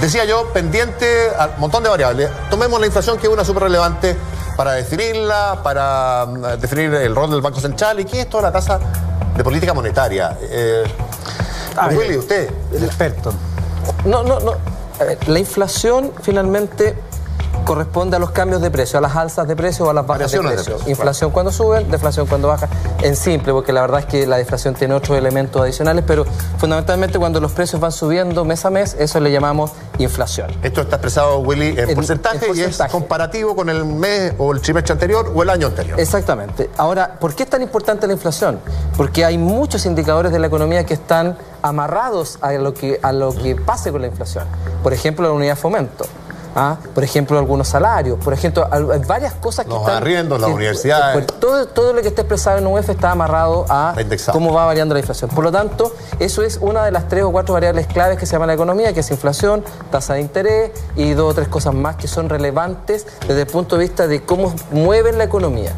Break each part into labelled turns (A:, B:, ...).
A: decía yo, pendiente a un montón de variables. Tomemos la inflación, que es una súper relevante para definirla, para definir el rol del Banco Central y qué es toda la tasa de política monetaria. Willy, usted,
B: el experto.
C: No. A ver, la inflación finalmente corresponde a los cambios de precio, a las alzas de precio o a las bajas de precio. Inflación cuando sube, deflación cuando baja. En simple, porque la verdad es que la deflación tiene otros elementos adicionales, pero fundamentalmente cuando los precios van subiendo mes a mes, eso le llamamos inflación.
A: Esto está expresado, Willy, en porcentaje y es comparativo con el mes o el trimestre anterior o el año anterior.
C: Exactamente. Ahora, ¿por qué es tan importante la inflación? Porque hay muchos indicadores de la economía que están amarrados a lo que pase con la inflación. Por ejemplo, la unidad de fomento. Por ejemplo, algunos salarios, por ejemplo, hay varias cosas que
A: los
C: están...
A: arriendos, las universidades...
C: Todo lo que está expresado en UEF está amarrado a cómo va variando la inflación. Por lo tanto, eso es una de las 3 o 4 variables claves que se llama la economía, que es inflación, tasa de interés y 2 o 3 cosas más que son relevantes desde el punto de vista de cómo mueven la economía.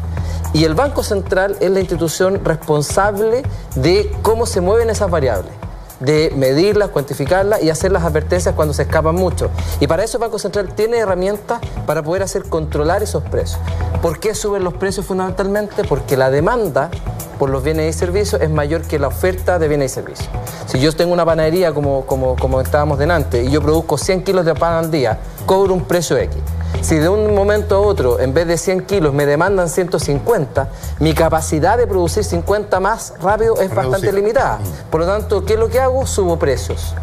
C: Y el Banco Central es la institución responsable de cómo se mueven esas variables, de medirlas, cuantificarlas y hacer las advertencias cuando se escapan mucho. Y para eso el Banco Central tiene herramientas para poder controlar esos precios. ¿Por qué suben los precios fundamentalmente? Porque la demanda por los bienes y servicios es mayor que la oferta de bienes y servicios. Si yo tengo una panadería, como estábamos delante, y yo produzco 100 kilos de pan al día, cobro un precio X. Si de un momento a otro, en vez de 100 kilos, me demandan 150, mi capacidad de producir 50 más rápido es bastante limitada. Por lo tanto, ¿qué es lo que hago? Subo precios.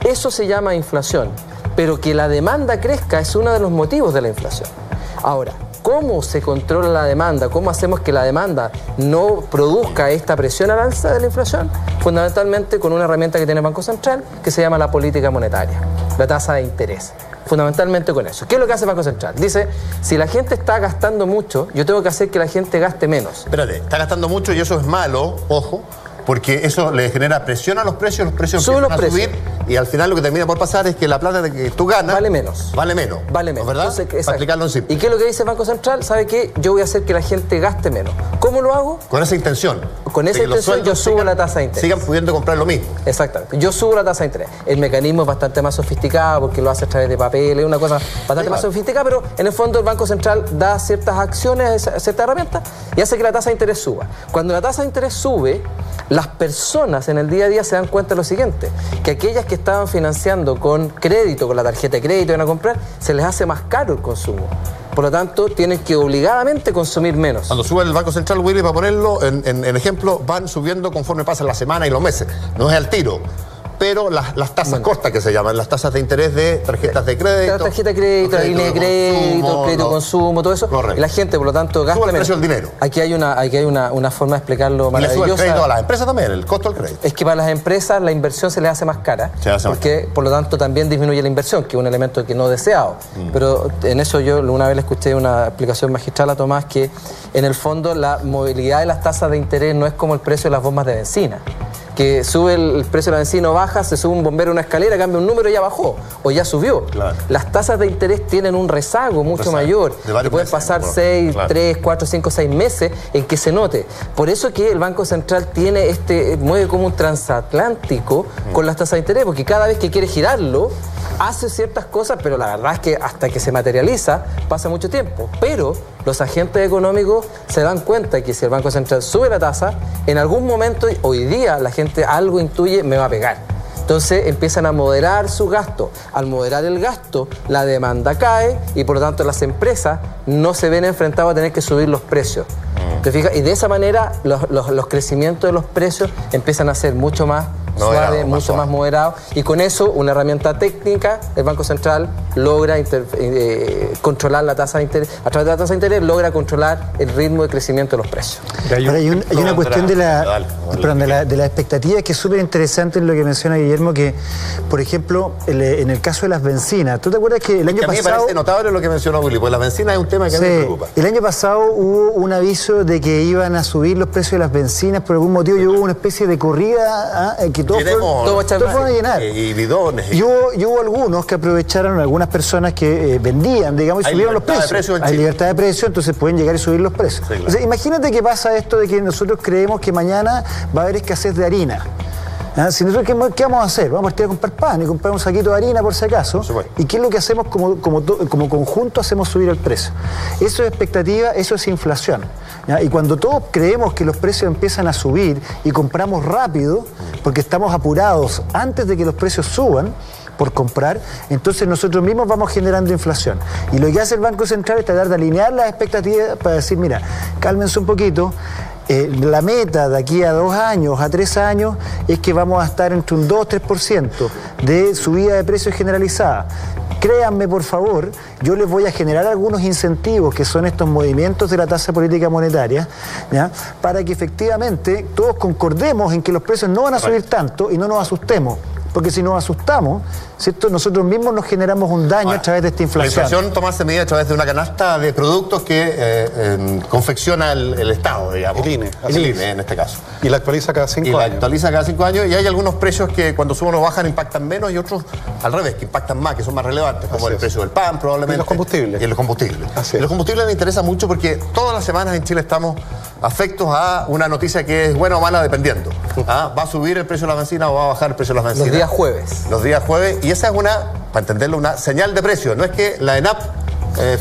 C: Eso se llama inflación. Pero que la demanda crezca es uno de los motivos de la inflación. Ahora, ¿cómo se controla la demanda? ¿Cómo hacemos que la demanda no produzca esta presión al alza de la inflación? Fundamentalmente con una herramienta que tiene el Banco Central, que se llama la política monetaria, la tasa de interés. Fundamentalmente con eso. ¿Qué es lo que hace el Banco Central? Dice, si la gente está gastando mucho, yo tengo que hacer que la gente gaste menos.
A: Espérate, está gastando mucho y eso es malo, ojo, porque eso le genera presión a los precios empiezan a subir y al final lo que termina por pasar es que la plata que tú ganas
C: vale menos.
A: Vale menos. ¿Verdad?
C: Entonces,
A: para explicarlo en simple.
C: ¿Y qué es lo que dice el Banco Central? ¿Sabe qué? Yo voy a hacer que la gente gaste menos. ¿Cómo lo hago?
A: Con esa intención.
C: Con esa intención yo subo la tasa de interés.
A: Sigan pudiendo comprar lo mismo.
C: Exactamente. Yo subo la tasa de interés. El mecanismo es bastante más sofisticado porque lo hace a través de papel, es una cosa bastante más sofisticada, pero en el fondo el Banco Central da ciertas acciones, ciertas herramientas y hace que la tasa de interés suba. Cuando la tasa de interés sube, las personas en el día a día se dan cuenta de lo siguiente, que aquellas que estaban financiando con crédito, con la tarjeta de crédito que van a comprar, se les hace más caro el consumo. Por lo tanto, tienen que obligadamente consumir menos.
A: Cuando sube el Banco Central, Willy, para ponerlo en ejemplo, van subiendo conforme pasan las semanas y los meses. No es al tiro. Pero las tasas cortas que se llaman, las tasas de interés de tarjetas de crédito.
C: La tarjeta de crédito, la línea de crédito, crédito de consumo, todo eso.
A: Correcto.
C: Y la gente, por lo tanto, gasta
A: sube el precio del dinero.
C: Aquí hay una forma de explicarlo maravillosa.
A: Y le sube el crédito a las empresas también, el costo del crédito.
C: Es que para las empresas la inversión se les hace más cara. Porque, por lo tanto, también disminuye la inversión, que es un elemento que no deseado. Pero en eso yo una vez le escuché una explicación magistral a Tomás, que en el fondo la movilidad de las tasas de interés no es como el precio de las bombas de benzina, que sube el precio de la benzina o baja, se sube un bombero a una escalera, cambia un número y ya bajó, o ya subió. Claro. Las tasas de interés tienen un rezago mucho mayor, que pueden pasar 6, 3, 4, 5, 6 meses en que se note. Por eso que el Banco Central mueve como un transatlántico con las tasas de interés, porque cada vez que quiere girarlo, hace ciertas cosas, pero la verdad es que hasta que se materializa pasa mucho tiempo. Pero los agentes económicos se dan cuenta que si el Banco Central sube la tasa, en algún momento, hoy día, la gente algo intuye, me va a pegar. Entonces empiezan a moderar su gasto. Al moderar el gasto, la demanda cae y por lo tanto las empresas no se ven enfrentadas a tener que subir los precios. ¿Te fijas? Y de esa manera los crecimientos de los precios empiezan a ser mucho más suave, mucho más moderado, y con eso, una herramienta técnica, el Banco Central logra controlar la tasa de interés, a través de la tasa de interés logra controlar el ritmo de crecimiento de los precios.
B: Ahora, hay una cuestión de la expectativa que es súper interesante en lo que menciona Guillermo, que, por ejemplo, en el caso de las bencinas, ¿tú te acuerdas que el año pasado... A mí me parece notable lo que mencionó Willy, pues la bencina es un tema que a mí me preocupa. El año pasado hubo un aviso de que iban a subir los precios de las bencinas por algún motivo, y hubo una especie de corrida que todos fueron a llenar.
A: Y bidones.
B: Y hubo algunos que aprovecharon, algunas personas que vendían, digamos, y subieron los precios. Hay libertad de precio, entonces pueden llegar y subir los precios. Sí, claro. O sea, imagínate que pasa esto de que nosotros creemos que mañana va a haber escasez de harina. Si nosotros, ¿qué vamos a hacer? Vamos a partir a comprar pan y comprar un saquito de harina por si acaso. ¿Y qué es lo que hacemos como conjunto? Hacemos subir el precio. Eso es expectativa, eso es inflación. Y cuando todos creemos que los precios empiezan a subir y compramos rápido, porque estamos apurados antes de que los precios suban por comprar, entonces nosotros mismos vamos generando inflación. Y lo que hace el Banco Central es tratar de alinear las expectativas para decir, mira, cálmense un poquito. La meta de aquí a 2 años, a 3 años, es que vamos a estar entre un 2-3% de subida de precios generalizada. Créanme, por favor, yo les voy a generar algunos incentivos, que son estos movimientos de la tasa política monetaria, ¿ya? Para que efectivamente todos concordemos en que los precios no van a subir tanto y no nos asustemos. Porque si nos asustamos, ¿cierto?, nosotros mismos nos generamos un daño a través de esta inflación.
A: La inflación, Tomás, se mide a través de una canasta de productos que confecciona el Estado, digamos.
D: El INE.
A: El INE, en este caso.
D: Y la actualiza cada 5 años.
A: Y la actualiza cada 5 años, y hay algunos precios que cuando suben o bajan impactan menos, y otros al revés, que impactan más, que son más relevantes, como el precio del pan, probablemente.
D: Y los combustibles.
A: Y los combustibles. Y los combustibles me interesa mucho porque todas las semanas en Chile estamos afectos a una noticia que es buena o mala dependiendo. ¿Va a subir el precio de la benzina o va a bajar el precio de la benzina?
C: Los días jueves.
A: Los días jueves, y esa es una, para entenderlo, una señal de precio. No es que la ENAP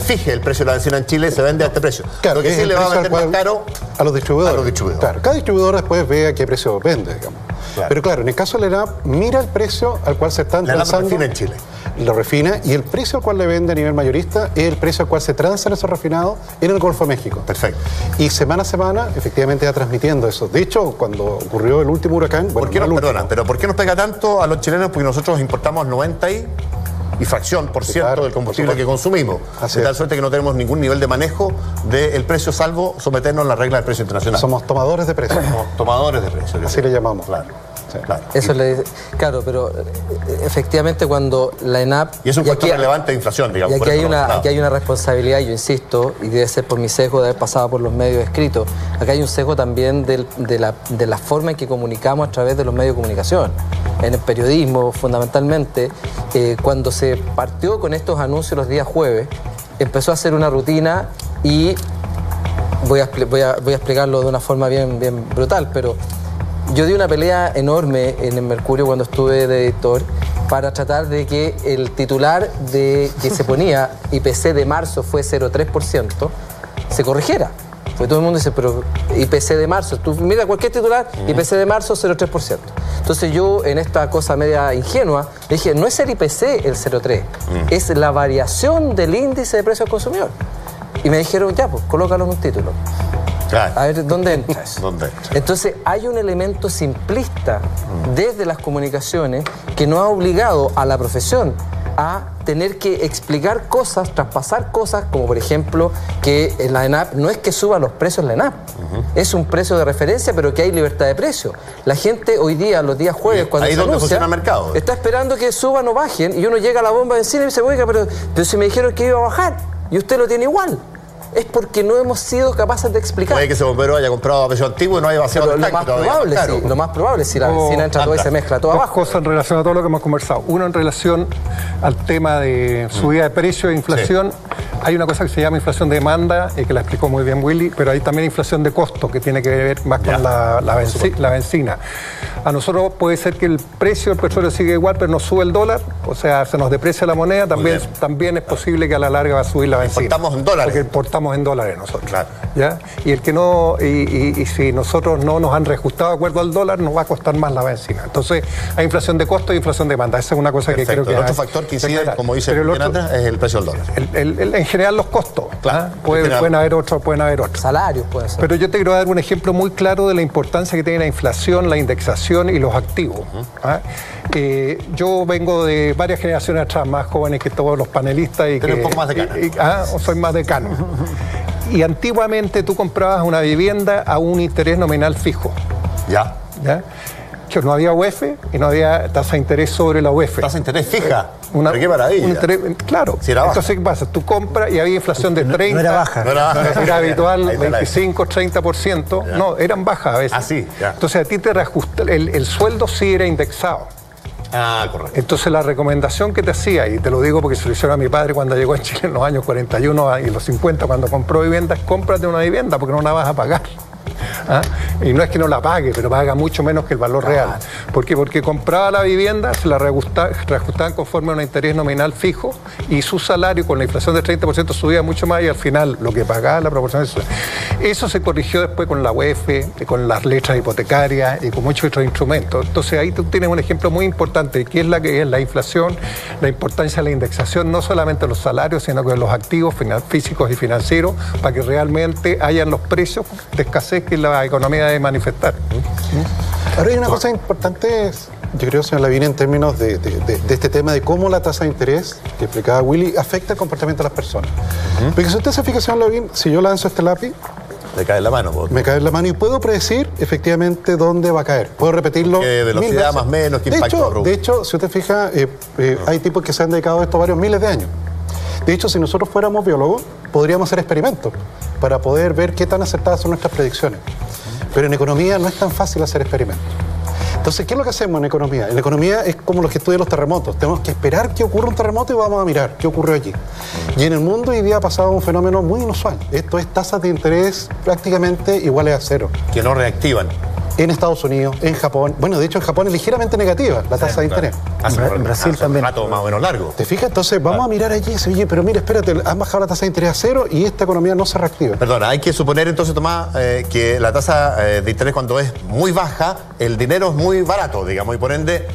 A: fije el precio de la benzina en Chile, se vende a este precio.
D: Claro,
A: lo que sí le va a vender más caro
D: a los distribuidores.
A: A los distribuidores.
D: Claro, cada distribuidor después ve a qué precio vende, digamos. Claro. Pero claro, en el caso de la ENAP, mira el precio al cual se están transando.
A: La ENAP refina en Chile.
D: Lo refina, y el precio al cual le vende a nivel mayorista es el precio al cual se transan esos refinados en el Golfo de México.
A: Perfecto.
D: Y semana a semana, efectivamente, va transmitiendo eso. De hecho, cuando ocurrió el último huracán...
A: ¿Por qué ¿por qué nos pega tanto a los chilenos? Porque nosotros importamos 90 y fracción por ciento del combustible que consumimos. De tal suerte que no tenemos ningún nivel de manejo del precio, salvo someternos a la regla del precio internacional.
D: Somos tomadores de precios.
A: Somos tomadores de precios.
D: Así le llamamos.
A: Claro. Claro.
C: Eso claro, pero efectivamente cuando la ENAP...
A: Y es un factor relevante de inflación, digamos.
C: Y aquí hay una responsabilidad, yo insisto, y debe ser por mi sesgo de haber pasado por los medios escritos. Acá hay un sesgo también de la forma en que comunicamos a través de los medios de comunicación. En el periodismo, fundamentalmente, cuando se partió con estos anuncios los días jueves, empezó a hacer una rutina, y voy a explicarlo de una forma bien brutal, pero... Yo di una pelea enorme en el Mercurio cuando estuve de editor para tratar de que el titular que se ponía IPC de marzo fue 0,3% se corrigiera. Porque todo el mundo dice, pero IPC de marzo, tú mira cualquier titular, IPC de marzo 0,3%. Entonces yo, en esta cosa media ingenua, dije, no es el IPC el 0,3%, es la variación del índice de precio al consumidor. Y me dijeron, ya, pues, colócalo en un título. Claro. A ver, ¿dónde entra eso? Entonces, hay un elemento simplista desde las comunicaciones que nos ha obligado a la profesión a tener que explicar cosas, traspasar cosas, como por ejemplo que la ENAP no es que suba los precios la ENAP, es un precio de referencia, pero que hay libertad de precio. La gente hoy día, los días jueves, cuando se anuncia, el mercado, está esperando que suban o bajen, y uno llega a la bomba de benzina y dice, oiga, pero si me dijeron que iba a bajar y usted lo tiene igual. Es porque no hemos sido capaces de explicar.
A: Puede que ese bombero haya comprado a precio antiguo y no haya vaciado el tanque.
C: Lo más probable, si la benzina entra todo y se mezcla todo abajo.
E: Dos cosas en relación a todo lo que hemos conversado. Uno, en relación al tema de subida de precios e inflación. Sí. Hay una cosa que se llama inflación de demanda, que la explicó muy bien Willy, pero hay también inflación de costo, que tiene que ver más con la benzina. A nosotros puede ser que el precio del petróleo siga igual, pero no sube el dólar, o sea, se nos deprecia la moneda, también es posible que a la larga va a subir la benzina.
A: Importamos en dólares.
E: Porque importamos en dólares nosotros.
A: Claro.
E: ¿Ya? Y el que no, y si nosotros no nos han reajustado de acuerdo al dólar, nos va a costar más la benzina. Entonces, hay inflación de costo y inflación de demanda. Esa es una cosa que creo que...
A: El otro factor que incide, como dice Andrés, es el precio del dólar.
E: En general, los costos.
A: Claro.
E: Pueden haber otros.
C: Salarios puede ser.
E: Pero yo te quiero dar un ejemplo muy claro de la importancia que tiene la inflación, la indexación y los activos. Yo vengo de varias generaciones atrás, más jóvenes que todos los panelistas.
A: Pero un poco más de cana.
E: Soy más decano. Y antiguamente tú comprabas una vivienda a un interés nominal fijo.
A: ¿Ya?
E: Que no había UEF y no había tasa de interés sobre la UEF.
A: ¿Tasa de interés fija? Pero qué maravilla.
E: Claro.
A: Si era baja.
E: Entonces, ¿qué pasa? Tú compras y había inflación de 30.
B: No era baja.
E: Era habitual 25, 30%. Ya. No, eran bajas a veces.
A: Así, ya.
E: Entonces, a ti te reajusta. El sueldo sí era indexado.
A: Correcto.
E: Entonces la recomendación que te hacía, y te lo digo porque se lo hicieron a mi padre cuando llegó a Chile en los años 41 y los 50, cuando compró vivienda, es cómprate una vivienda porque no la vas a pagar. ¿ah? Y no es que no la pague, pero paga mucho menos que el valor real. ¿Por qué? Porque compraba la vivienda, se la reajustaban conforme a un interés nominal fijo y su salario con la inflación del 30% subía mucho más y al final lo que pagaba la proporción de eso se corrigió después con la UEF, con las letras hipotecarias y con muchos otros instrumentos. Entonces ahí tú tienes un ejemplo muy importante de qué es la inflación, la importancia de la indexación, no solamente los salarios, sino que los activos físicos y financieros, para que realmente hayan los precios de escasez que la economía debe manifestar.
D: Ahora hay una cosa importante, yo creo, señor Lavín, en términos de este tema de cómo la tasa de interés, que explicaba Willy, afecta el comportamiento de las personas. Porque si usted se fija, señor Lavín, si yo lanzo este lápiz,
A: me cae en la mano.
D: Me cae en la mano y puedo predecir efectivamente dónde va a caer. Puedo repetirlo.
A: ¿Qué velocidad más o menos? ¿Qué impacto?
D: De hecho, si usted fija, hay tipos que se han dedicado a esto varios miles de años. De hecho, si nosotros fuéramos biólogos, podríamos hacer experimentos para poder ver qué tan acertadas son nuestras predicciones. Pero en economía no es tan fácil hacer experimentos. Entonces, ¿qué es lo que hacemos en economía? En economía es como los que estudian los terremotos. Tenemos que esperar que ocurra un terremoto y vamos a mirar qué ocurrió allí. Y en el mundo hoy día ha pasado un fenómeno muy inusual. Esto es tasas de interés prácticamente iguales a cero.
A: Que no reactivan.
D: En Estados Unidos, en Japón. Bueno, de hecho, en Japón es ligeramente negativa la tasa de interés.
B: En Brasil también.
A: Un rato más o menos largo.
D: ¿Te fijas? Entonces, vamos a mirar allí y decir, oye, pero mira, espérate, han bajado la tasa de interés a cero y esta economía no se reactiva.
A: Perdona, hay que suponer entonces, Tomás, que la tasa de interés cuando es muy baja, el dinero es muy barato, digamos, y por ende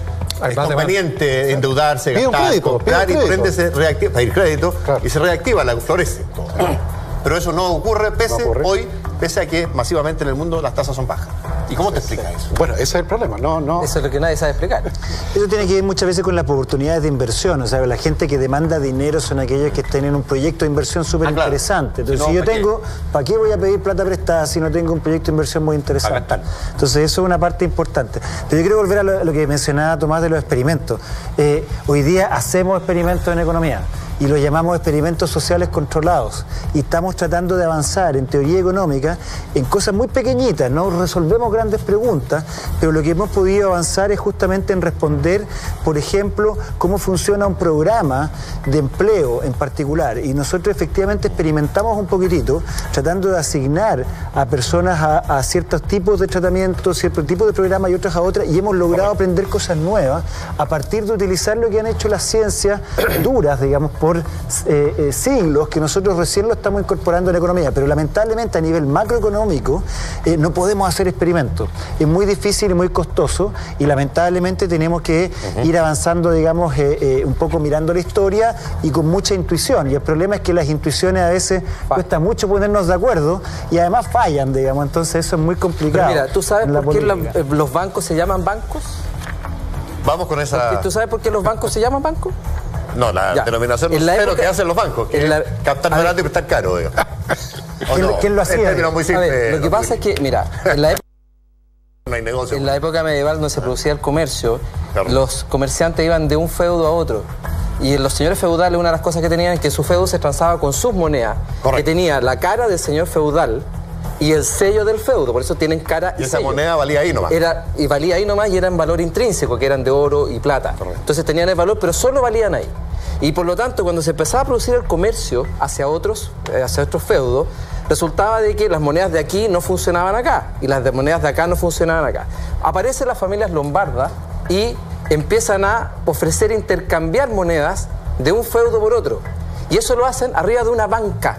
A: es conveniente endeudarse, gastar, comprar, y por ende se reactiva, pedir crédito, y se reactiva, florece todo. Pero eso no ocurre pese a que masivamente en el mundo las tasas son bajas. ¿Y cómo te explica eso?
D: Bueno, ese es el problema. No.
C: Eso es lo que nadie sabe explicar.
B: Eso tiene que ver muchas veces con las oportunidades de inversión. O sea, la gente que demanda dinero son aquellos que tienen un proyecto de inversión súper interesante. Entonces, si yo tengo, ¿para qué voy a pedir plata prestada si no tengo un proyecto de inversión muy interesante? Entonces, eso es una parte importante. Pero yo quiero volver a lo que mencionaba Tomás de los experimentos. Hoy día hacemos experimentos en economía. Y los llamamos experimentos sociales controlados. Y estamos tratando de avanzar en teoría económica en cosas muy pequeñitas. No resolvemos grandes preguntas, pero lo que hemos podido avanzar es justamente en responder, por ejemplo, cómo funciona un programa de empleo en particular. Y nosotros efectivamente experimentamos un poquitito, tratando de asignar a personas a ciertos tipos de tratamientos, ciertos tipos de programas y otras a otras, y hemos logrado aprender cosas nuevas a partir de utilizar lo que han hecho las ciencias duras, digamos, por siglos, que nosotros recién lo estamos incorporando en la economía, pero lamentablemente a nivel macroeconómico no podemos hacer experimentos. Es muy difícil y muy costoso y lamentablemente tenemos que ir avanzando, digamos, un poco mirando la historia y con mucha intuición. Y el problema es que las intuiciones a veces cuesta mucho ponernos de acuerdo y además fallan, digamos, entonces eso es muy complicado.
C: Pero mira, ¿tú sabes por qué los bancos se llaman bancos?
A: Vamos con esa...
C: ¿Tú sabes por qué los bancos se llaman bancos?
A: No, la denominación no es lo que hacen los bancos, que es captar barato y prestar caro.
B: ¿Quién lo hacía?
C: Lo que pasa es que, mira, en la época medieval no se producía el comercio, los comerciantes iban de un feudo a otro. Y los señores feudales, una de las cosas que tenían es que su feudo se transaba con sus monedas, que tenía la cara del señor feudal y el sello del feudo, por eso tienen cara y
A: esa
C: sello.
A: Moneda valía ahí nomás.
C: Y valía ahí nomás y era en valor intrínseco, que eran de oro y plata. Entonces tenían el valor, pero solo valían ahí. Y por lo tanto, cuando se empezaba a producir el comercio hacia otros feudos, resultaba de que las monedas de aquí no funcionaban acá y las monedas de acá no funcionaban acá. Aparecen las familias lombardas y empiezan a ofrecer intercambiar monedas de un feudo por otro. Y eso lo hacen arriba de una banca,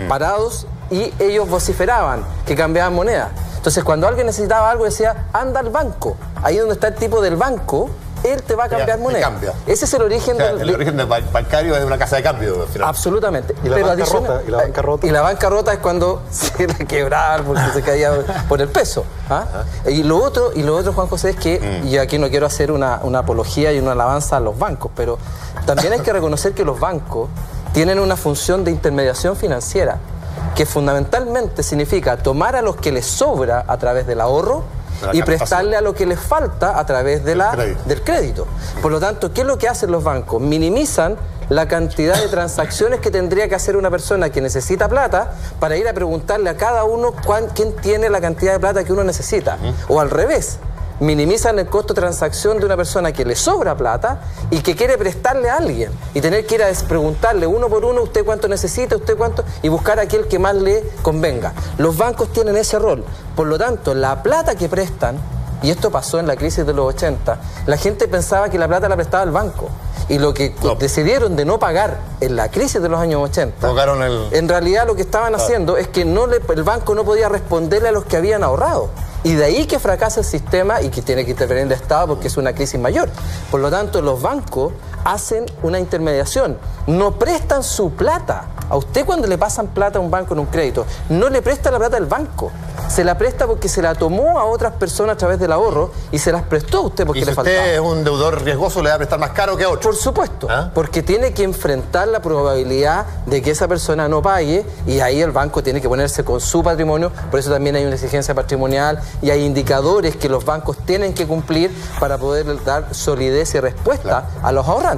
C: parados, y ellos vociferaban que cambiaban moneda. Entonces, cuando alguien necesitaba algo, decía, anda al banco. Ahí donde está el tipo del banco, él te va a cambiar moneda. Ese es el origen
A: el origen del bancario es de una casa de cambio.
D: Absolutamente. Y la bancarrota.
C: Y la bancarrota es cuando se la quebraban porque se caía por el peso. Y lo otro, Juan José, es que, y aquí no quiero hacer una apología y una alabanza a los bancos, pero también hay que reconocer que los bancos tienen una función de intermediación financiera, que fundamentalmente significa tomar a los que les sobra a través del ahorro y prestarle a lo que les falta a través de del crédito. Por lo tanto, ¿qué es lo que hacen los bancos? Minimizan la cantidad de transacciones que tendría que hacer una persona que necesita plata para ir a preguntarle a cada uno quién tiene la cantidad de plata que uno necesita. O al revés, minimizan el costo de transacción de una persona que le sobra plata y que quiere prestarle a alguien y tener que ir a preguntarle uno por uno, usted cuánto necesita, usted cuánto, y buscar a aquel que más le convenga. Los bancos tienen ese rol. Por lo tanto, la plata que prestan, y esto pasó en la crisis de los 80, la gente pensaba que la plata la prestaba el banco. Y lo que decidieron de no pagar en la crisis de los años 80, en realidad lo que estaban haciendo es que el banco no podía responderle a los que habían ahorrado. Y de ahí que fracasa el sistema y que tiene que intervenir el Estado porque es una crisis mayor. Por lo tanto, los bancos hacen una intermediación, no prestan su plata. A usted cuando le pasan plata a un banco en un crédito, no le presta la plata al banco. Se la presta porque se la tomó a otras personas a través del ahorro y se las prestó a usted porque le faltaba.
A: ¿Y si usted es un deudor riesgoso, le va a prestar más caro que a otro?
C: Por supuesto, porque tiene que enfrentar la probabilidad de que esa persona no pague y ahí el banco tiene que ponerse con su patrimonio. Por eso también hay una exigencia patrimonial y hay indicadores que los bancos tienen que cumplir para poder dar solidez y respuesta a los ahorrantes.